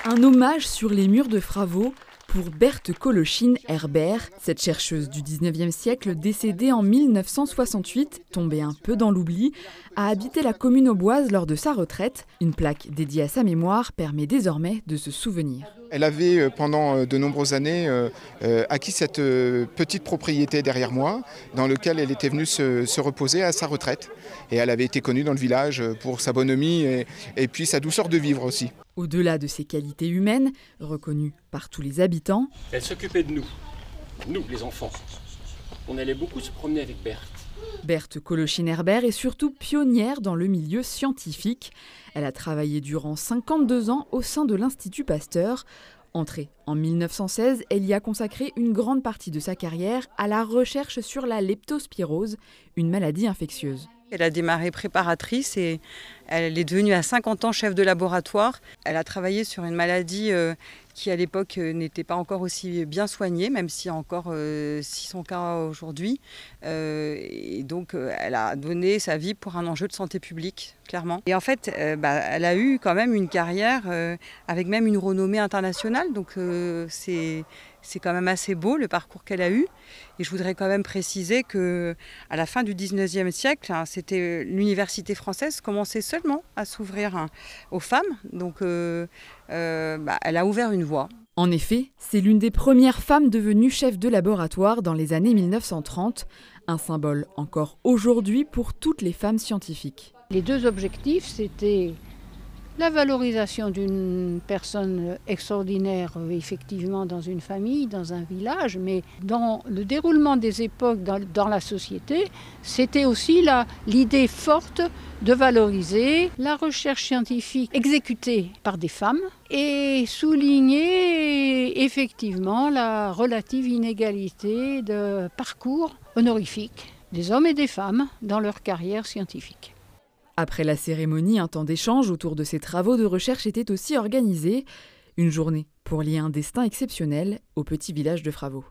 Un hommage sur les murs de Fravaux pour Berthe Colochine-Herbert, cette chercheuse du 19e siècle décédée en 1968, tombée un peu dans l'oubli, a habité la commune auboise lors de sa retraite. Une plaque dédiée à sa mémoire permet désormais de se souvenir. Elle avait pendant de nombreuses années acquis cette petite propriété derrière moi dans laquelle elle était venue se reposer à sa retraite. Et elle avait été connue dans le village pour sa bonhomie et puis sa douceur de vivre aussi. Au-delà de ses qualités humaines, reconnues par tous les habitants, elle s'occupait de nous les enfants. On allait beaucoup se promener avec Berthe. Berthe Colochine-Herbert est surtout pionnière dans le milieu scientifique. Elle a travaillé durant 52 ans au sein de l'Institut Pasteur. Entrée en 1916, elle y a consacré une grande partie de sa carrière à la recherche sur la leptospirose, une maladie infectieuse. Elle a démarré préparatrice et elle est devenue à 50 ans chef de laboratoire. Elle a travaillé sur une maladie qui à l'époque n'était pas encore aussi bien soignée, même s'il y a encore 600 cas aujourd'hui. Et donc elle a donné sa vie pour un enjeu de santé publique, clairement. Et en fait, elle a eu quand même une carrière avec même une renommée internationale. Donc c'est quand même assez beau le parcours qu'elle a eu. Et je voudrais quand même préciser qu'à la fin du 19e siècle, c'était l'université française commençait seulement à s'ouvrir aux femmes. Donc elle a ouvert une voie. En effet, c'est l'une des premières femmes devenues chef de laboratoire dans les années 1930, un symbole encore aujourd'hui pour toutes les femmes scientifiques. Les deux objectifs, c'était la valorisation d'une personne extraordinaire, effectivement, dans une famille, dans un village, mais dans le déroulement des époques dans la société, c'était aussi l'idée forte de valoriser la recherche scientifique exécutée par des femmes et souligner effectivement la relative inégalité de parcours honorifique des hommes et des femmes dans leur carrière scientifique. Après la cérémonie, un temps d'échange autour de ces travaux de recherche était aussi organisé. Une journée pour lier un destin exceptionnel au petit village de Fravaux.